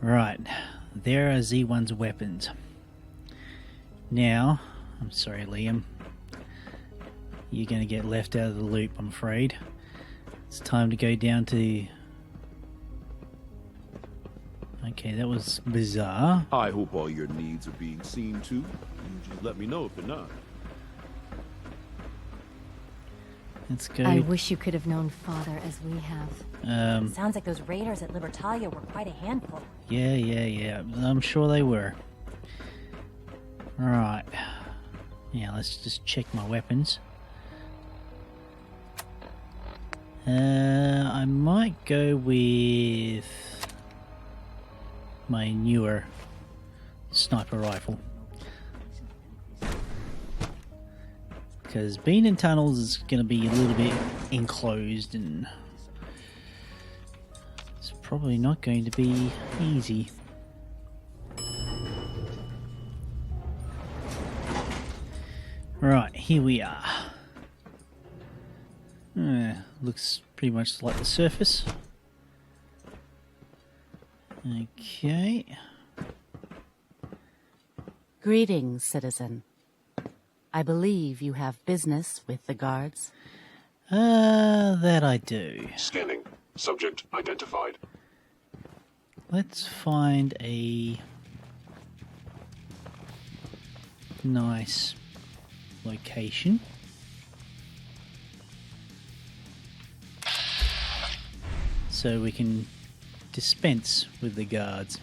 Right, there are Z1's weapons. Now, I'm sorry, Liam. You're going to get left out of the loop, I'm afraid. It's time to go down to... Okay, that was bizarre. I hope all your needs are being seen to. You just let me know if they're not. Let's go. I wish you could have known Father as we have. Sounds like those raiders at Libertalia were quite a handful. Yeah. I'm sure they were. Right. Yeah, let's just check my weapons. I might go with my newer sniper rifle. Because being in tunnels is going to be a little bit enclosed and it's probably not going to be easy. Right, here we are. Looks pretty much like the surface. Okay. Greetings, citizen. I believe you have business with the guards. That I do. Scanning. Subject identified. Let's find a nice location. So we can dispense with the guards.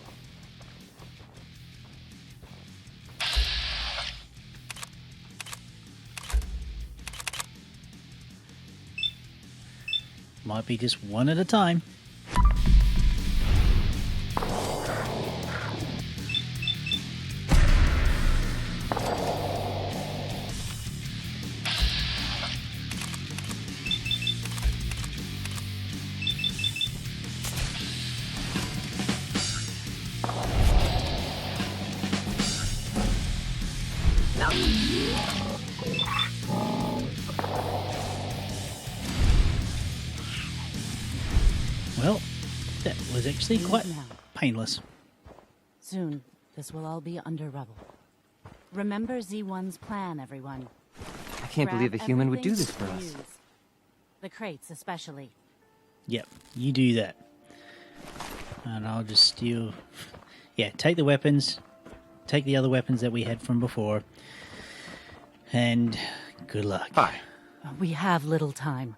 Might be just one at a time. Well, that was actually quite painless. Soon, this will all be under rubble. Remember Z1's plan, everyone. I can't believe a human would do this for us. Use. The crates, especially. Yep, you do that. And I'll just steal... Yeah, take the weapons. Take the other weapons that we had from before. And good luck. Hi. We have little time.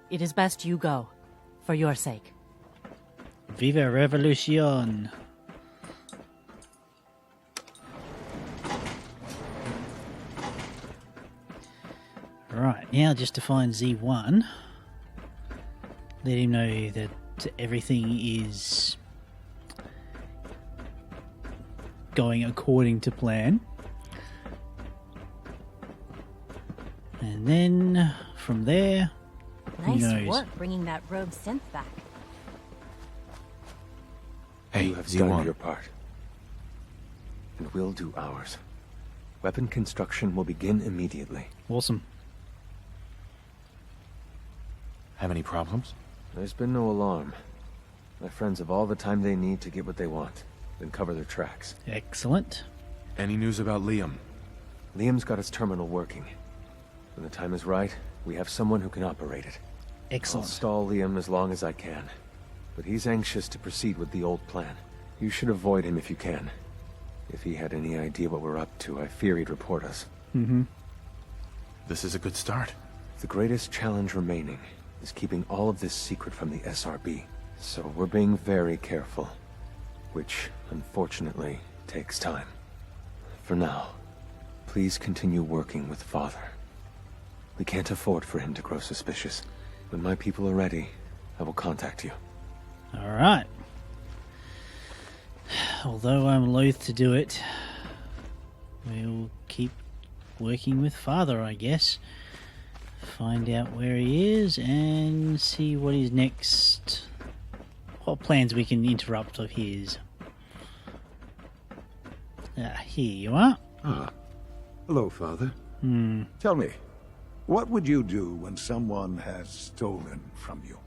It is best you go, for your sake. Viva Revolucion! Right, now just to find Z1. Let him know that everything is going according to plan. And then from there, who Nice knows? work bringing that rogue synth back. Hey, You have Z1. done your part. And we'll do ours. Weapon construction will begin immediately. Awesome. Have any problems? There's been no alarm. My friends have all the time they need to get what they want, then cover their tracks. Excellent. Any news about Liam? Liam's got his terminal working. When the time is right, we have someone who can operate it. I'll Excellent. stall Liam as long as I can. But he's anxious to proceed with the old plan. You should avoid him if you can. If he had any idea what we're up to, I fear he'd report us. Mm-hmm. This is a good start. The greatest challenge remaining is keeping all of this secret from the SRB. So we're being very careful. Which, unfortunately, takes time. For now, please continue working with Father. We can't afford for him to grow suspicious. When my people are ready, I will contact you. All right. Although I'm loath to do it, we'll keep working with Father, I guess. Find out where he is and see what his next... what plans we can interrupt of his. Here you are. Ah. Hello, Father. Hmm. Tell me, what would you do when someone has stolen from you?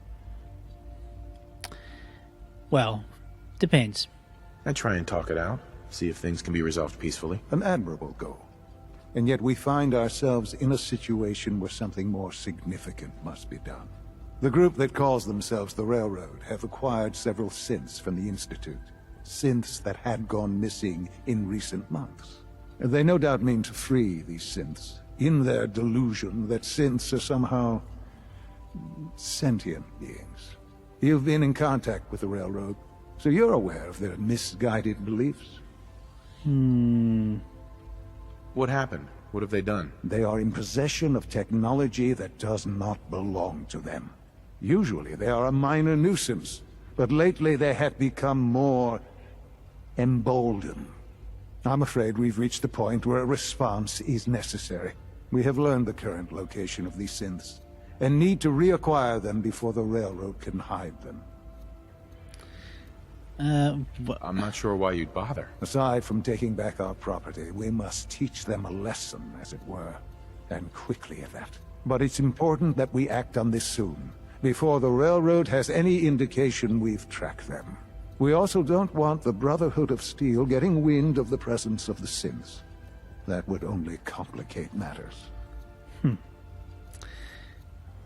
Well, depends. I'd try and talk it out, see if things can be resolved peacefully. An admirable goal. And yet we find ourselves in a situation where something more significant must be done. The group that calls themselves the Railroad have acquired several synths from the Institute. Synths that had gone missing in recent months. They no doubt mean to free these synths, in their delusion that synths are somehow sentient beings. You've been in contact with the Railroad, so you're aware of their misguided beliefs. What happened? What have they done? They are in possession of technology that does not belong to them. Usually they are a minor nuisance, but lately they have become more emboldened. I'm afraid we've reached the point where a response is necessary. We have learned the current location of these synths, and need to reacquire them before the Railroad can hide them. I'm not sure why you'd bother. Aside from taking back our property, we must teach them a lesson, as it were, and quickly at that. But it's important that we act on this soon, before the Railroad has any indication we've tracked them. We also don't want the Brotherhood of Steel getting wind of the presence of the synths. That would only complicate matters.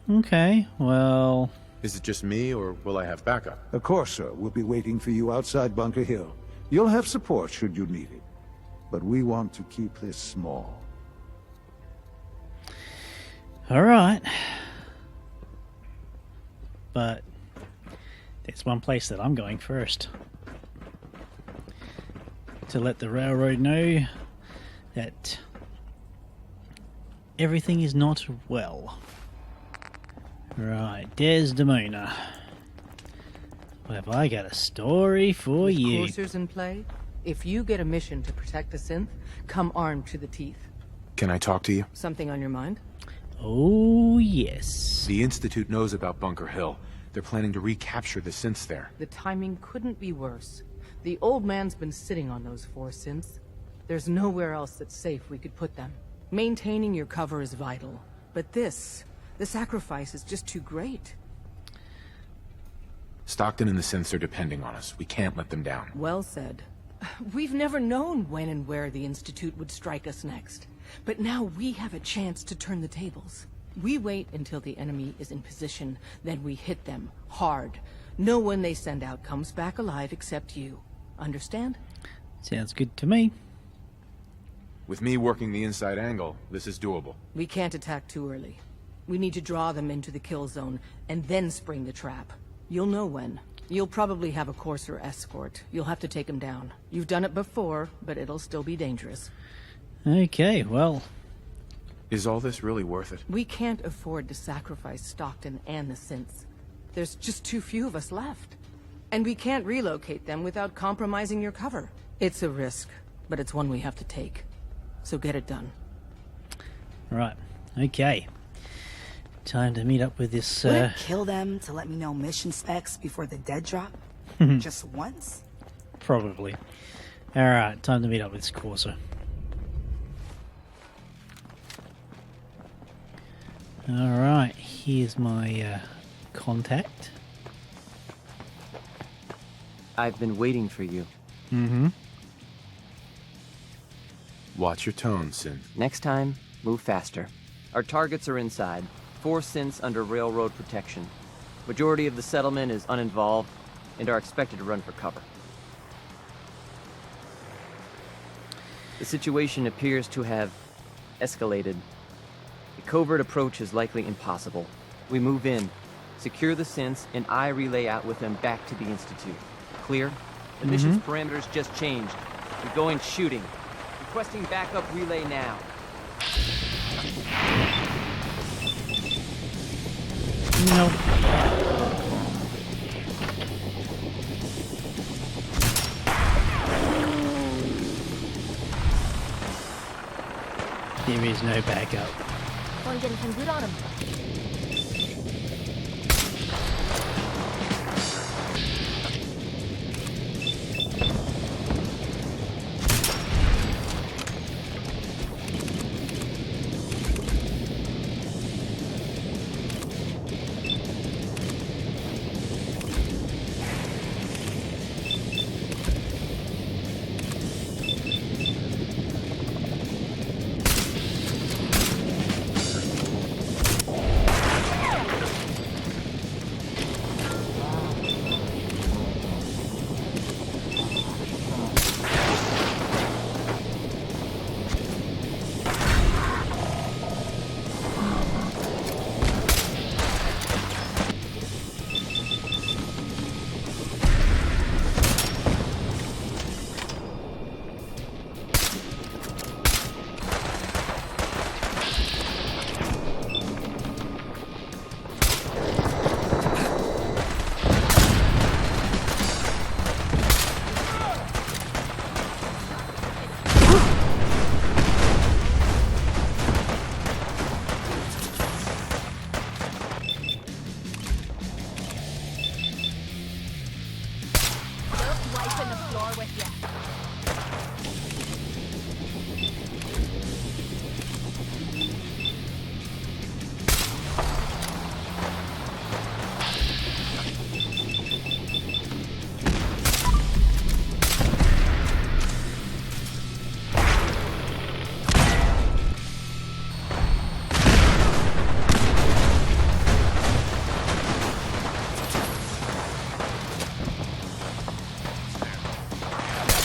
Okay, well... Is it just me, or will I have backup? Of course, sir. We'll be waiting for you outside Bunker Hill. You'll have support should you need it. But we want to keep this small. Alright. But there's one place that I'm going first. To let the Railroad know that everything is not well. Right, Desdemona. Well, have I got a story for you? Coursers in play? If you get a mission to protect a synth, come armed to the teeth. Can I talk to you? Something on your mind? Oh, yes. The Institute knows about Bunker Hill. They're planning to recapture the synths there. The timing couldn't be worse. The old man's been sitting on those 4 synths. There's nowhere else that's safe we could put them. Maintaining your cover is vital. But the sacrifice is just too great. Stockton and the synths are depending on us. We can't let them down. Well said. We've never known when and where the Institute would strike us next. But now we have a chance to turn the tables. We wait until the enemy is in position, then we hit them hard. No one they send out comes back alive except you. Understand? Sounds good to me. With me working the inside angle, this is doable. We can't attack too early. We need to draw them into the kill zone, and then spring the trap. You'll know when. You'll probably have a Courser escort. You'll have to take them down. You've done it before, but it'll still be dangerous. Okay, well... Is all this really worth it? We can't afford to sacrifice Stockton and the synths. There's just too few of us left. And we can't relocate them without compromising your cover. It's a risk, but it's one we have to take. So get it done. Right, okay. Time to meet up with this, Would it kill them to let me know mission specs before the dead drop? Just once? Probably. Alright, time to meet up with this Courser. Alright, here's my contact. I've been waiting for you. Mm-hmm. Watch your tone, Synth. Next time, move faster. Our targets are inside. 4 synths under railroad protection. Majority of the settlement is uninvolved and are expected to run for cover. The situation appears to have escalated. A covert approach is likely impossible. We move in, secure the synths, and I relay out with them back to the Institute. Clear? The mission's parameters just changed. We're going shooting. Requesting backup relay now. No. There is no backup. Going getting some good on him. there with you.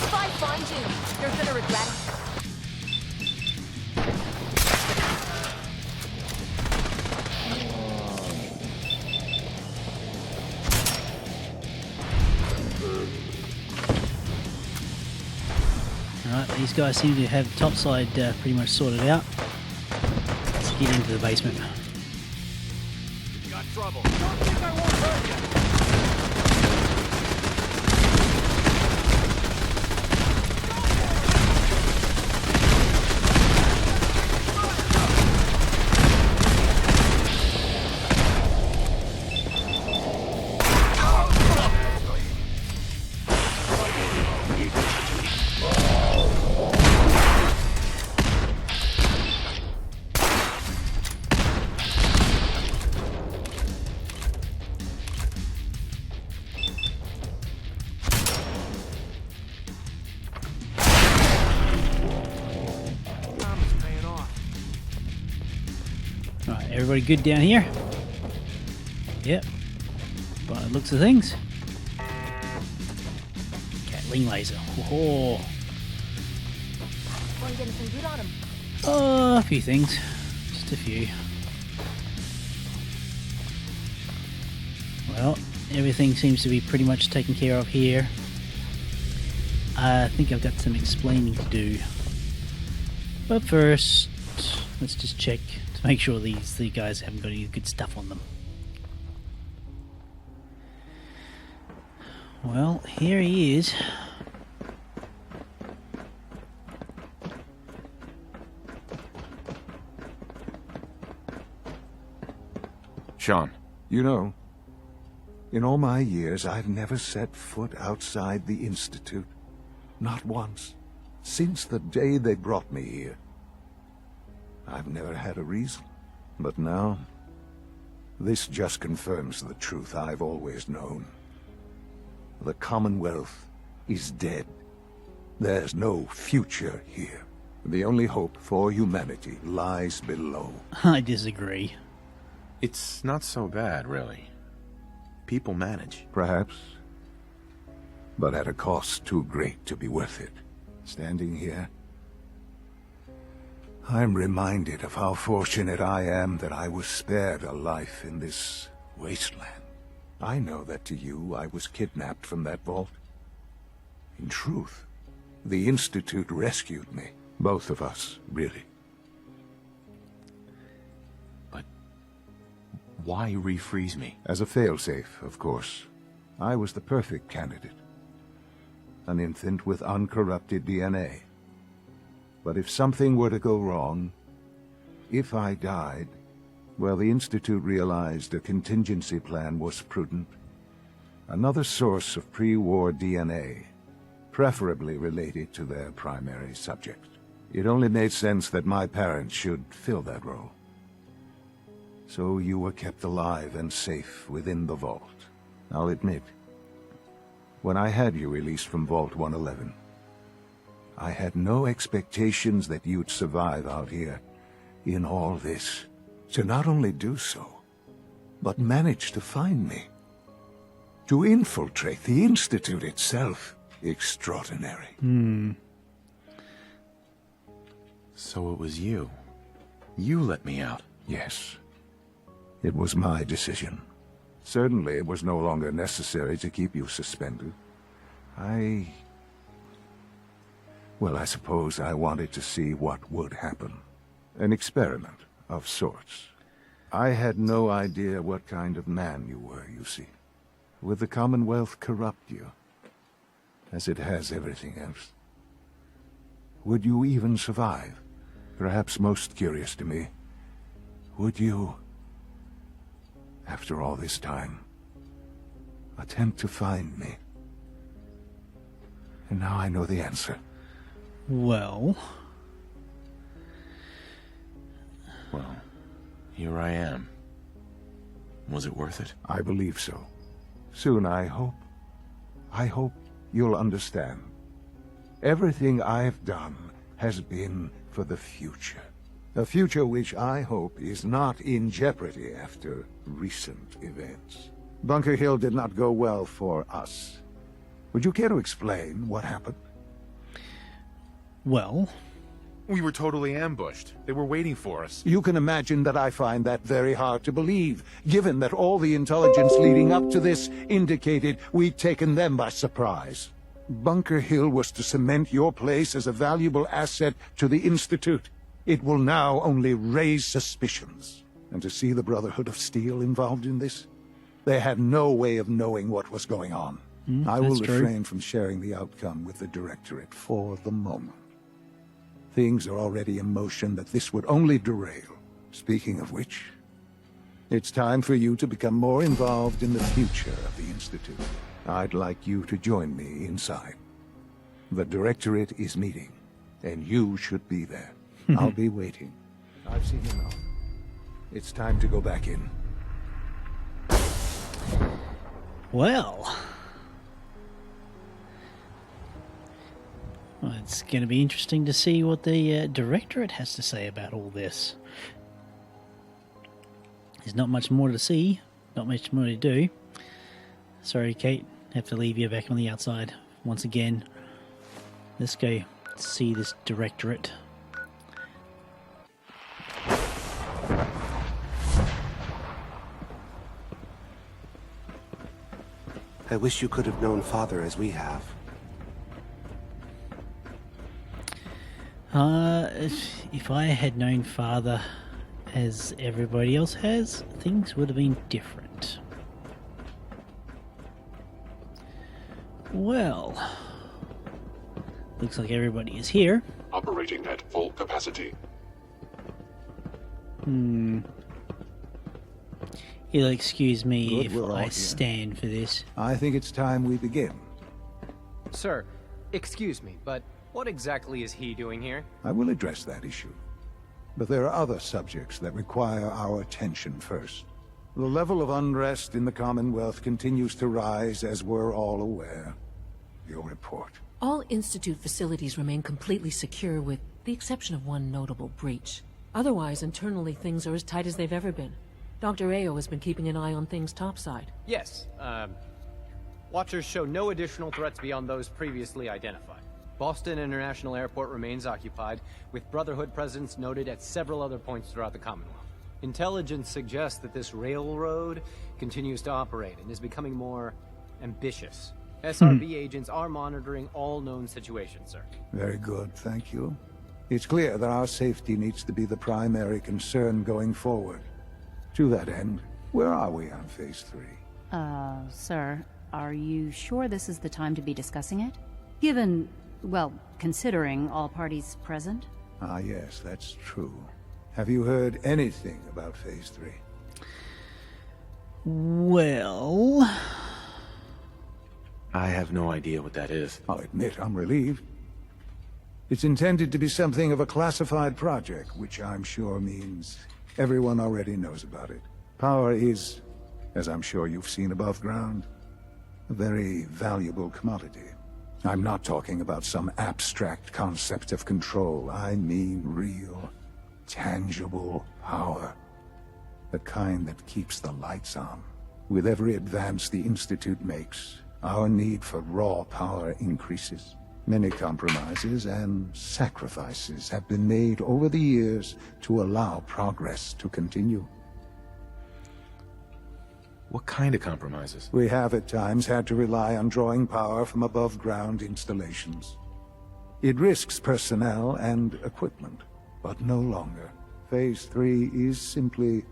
If I find you, you're gonna regret it. Alright, these guys seem to have the top side pretty much sorted out. Let's get into the basement. Got trouble. Don't think I won't hurt you. Alright, everybody good down here? Yep. By the looks of things. Gatling laser. Oh, Want to get some good on him? a few things. Just a few. Well, everything seems to be pretty much taken care of here. I think I've got some explaining to do. But first, let's just check to make sure the guys haven't got any good stuff on them. Well, here he is. Sean, You know, in all my years, I've never set foot outside the Institute. Not once. Since the day they brought me here. I've never had a reason. But now, this just confirms the truth I've always known. The Commonwealth is dead. There's no future here. The only hope for humanity lies below. I disagree. it's not so bad, really. People manage. Perhaps. But at a cost too great to be worth it. Standing here, I'm reminded of how fortunate I am that I was spared a life in this wasteland. I know that to you, I was kidnapped from that vault. In truth, the Institute rescued me. Both of us, really. But why refreeze me? As a failsafe, of course. I was the perfect candidate. An infant with uncorrupted DNA. But if something were to go wrong, if I died, well, the Institute realized a contingency plan was prudent. Another source of pre-war DNA, preferably related to their primary subject. It only made sense that my parents should fill that role. So you were kept alive and safe within the vault. I'll admit, when I had you released from Vault 111, I had no expectations that you'd survive out here in all this. To not only do so, but manage to find me. To infiltrate the Institute itself. Extraordinary. So it was you. You let me out. Yes. It was my decision. Certainly it was no longer necessary to keep you suspended. Well, I suppose I wanted to see what would happen. An experiment of sorts. I had no idea what kind of man you were, you see. Would the Commonwealth corrupt you? As it has everything else? Would you even survive? Perhaps most curious to me, would you, after all this time, attempt to find me? And now I know the answer. Well... Well, here I am. Was it worth it? I believe so. Soon, I hope. I hope you'll understand. Everything I've done has been for the future. A future which I hope is not in jeopardy after recent events. Bunker Hill did not go well for us. Would you care to explain what happened? Well... We were totally ambushed. They were waiting for us. You can imagine that I find that very hard to believe, given that all the intelligence leading up to this indicated we'd taken them by surprise. Bunker Hill was to cement your place as a valuable asset to the Institute. It will now only raise suspicions. And to see the Brotherhood of Steel involved in this? They had no way of knowing what was going on. I will refrain from sharing the outcome with the Directorate for the moment. Things are already in motion that this would only derail. Speaking of which, it's time for you to become more involved in the future of the Institute. I'd like you to join me inside. The Directorate is meeting, and you should be there. I'll be waiting. I've seen enough. It's time to go back in. Well, it's going to be interesting to see what the Directorate has to say about all this. There's not much more to see, not much more to do. Sorry, Kate, have to leave you back on the outside once again. Let's go see this Directorate. I wish you could have known Father as we have. If I had known Father as everybody else has, things would have been different. Well, looks like everybody is here. Operating at full capacity. You'll excuse me if We're all I here. stand for this. I think it's time we begin. Sir, excuse me, but what exactly is he doing here? I will address that issue. But there are other subjects that require our attention first. The level of unrest in the Commonwealth continues to rise, as we're all aware. Your report. All Institute facilities remain completely secure with the exception of one notable breach. Otherwise, internally things are as tight as they've ever been. Dr. Ao has been keeping an eye on things topside. Yes, Watchers show no additional threats beyond those previously identified. Boston International Airport remains occupied, with Brotherhood presence noted at several other points throughout the Commonwealth. Intelligence suggests that this railroad continues to operate and is becoming more ambitious. SRB agents are monitoring all known situations, sir. Very good, thank you. It's clear that our safety needs to be the primary concern going forward. To that end, where are we on Phase 3? Sir, are you sure this is the time to be discussing it? Given, well, considering all parties present? Ah, yes, that's true. Have you heard anything about Phase 3? Well... I have no idea what that is. I'll admit I'm relieved. It's intended to be something of a classified project, which I'm sure means everyone already knows about it. Power is, as I'm sure you've seen above ground, a very valuable commodity. I'm not talking about some abstract concept of control. I mean real, tangible power. The kind that keeps the lights on. With every advance the Institute makes, our need for raw power increases. Many compromises and sacrifices have been made over the years to allow progress to continue. What kind of compromises? We have at times had to rely on drawing power from above-ground installations. It risks personnel and equipment, but no longer. Phase 3 is simply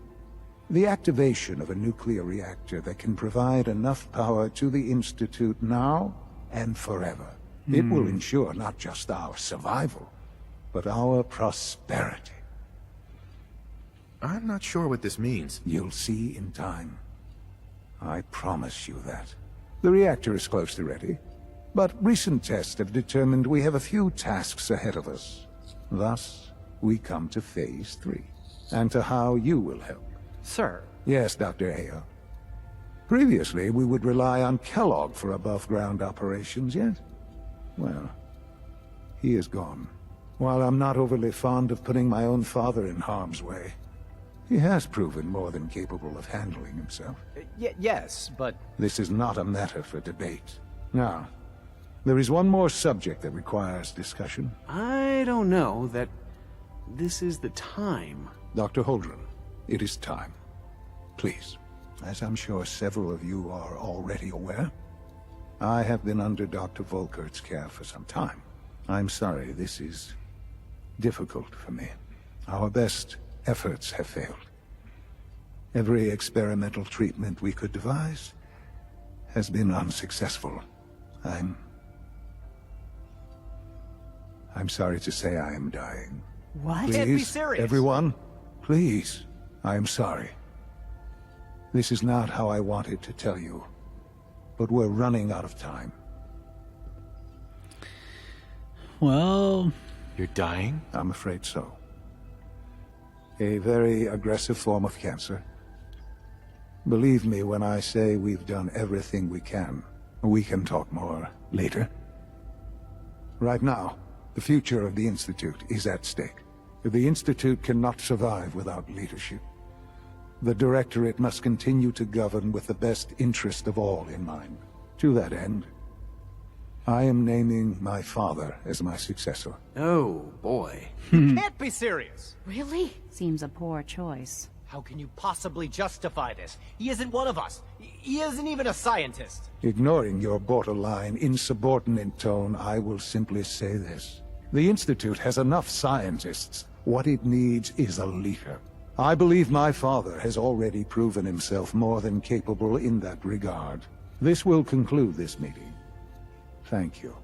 the activation of a nuclear reactor that can provide enough power to the Institute now and forever. It will ensure not just our survival, but our prosperity. I'm not sure what this means. You'll see in time. I promise you that. The reactor is close to ready. But recent tests have determined we have a few tasks ahead of us. Thus, we come to Phase 3, and to how you will help. Sir. Yes, Dr. Hale. Previously, we would rely on Kellogg for above-ground operations, yet, well, he is gone. While I'm not overly fond of putting my own father in harm's way, he has proven more than capable of handling himself. Yes, but... This is not a matter for debate. Now, there is one more subject that requires discussion. I don't know that this is the time. Dr. Holdren, it is time. Please, as I'm sure several of you are already aware, I have been under Dr. Volkert's care for some time. I'm sorry, this is difficult for me. Our best efforts have failed. Every experimental treatment we could devise has been unsuccessful. I'm sorry to say I am dying. What? Please, Can't be serious. everyone, please, I am sorry. This is not how I wanted to tell you, but we're running out of time. Well... You're dying? I'm afraid so. A very aggressive form of cancer. Believe me when I say we've done everything we can. We can talk more later. Right now, the future of the Institute is at stake. The Institute cannot survive without leadership. The Directorate must continue to govern with the best interest of all in mind. To that end, I am naming my father as my successor. Oh, boy. You can't be serious! Really? Seems a poor choice. How can you possibly justify this? He isn't one of us. He isn't even a scientist. Ignoring your borderline, insubordinate tone, I will simply say this. The Institute has enough scientists. What it needs is a leader. I believe my father has already proven himself more than capable in that regard. This will conclude this meeting. Thank you.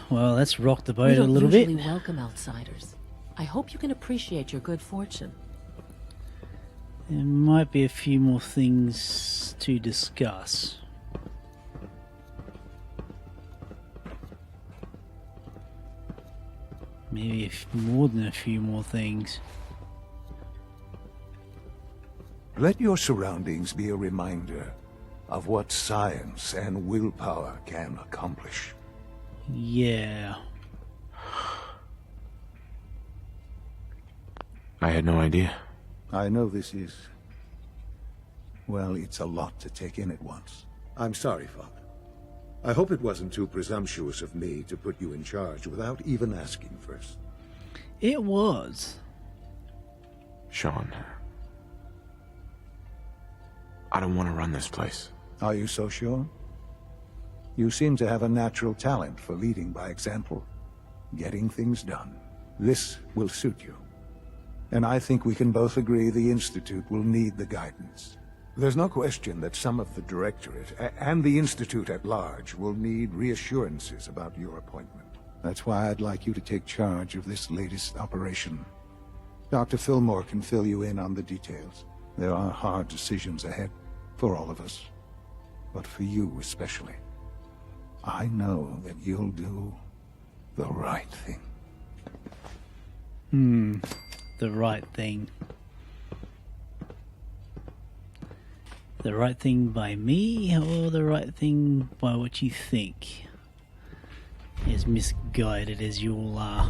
Well, let's rock the We boat a don't little bit. usually welcome outsiders. I hope you can appreciate your good fortune. There might be a few more things to discuss. Maybe more than a few more things. Let your surroundings be a reminder of what science and willpower can accomplish. Yeah. I had no idea. I know this is... well, it's a lot to take in at once. I'm sorry, Father. I hope it wasn't too presumptuous of me to put you in charge without even asking first. It was. Sean. I don't want to run this place. Are you so sure? You seem to have a natural talent for leading by example, getting things done. This will suit you. And I think we can both agree the Institute will need the guidance. There's no question that some of the Directorate, and the Institute at large, will need reassurances about your appointment. That's why I'd like you to take charge of this latest operation. Dr. Fillmore can fill you in on the details. There are hard decisions ahead, for all of us. But for you especially. I know that you'll do the right thing. The right thing. The right thing by me, or the right thing by what you think? As misguided as you all are.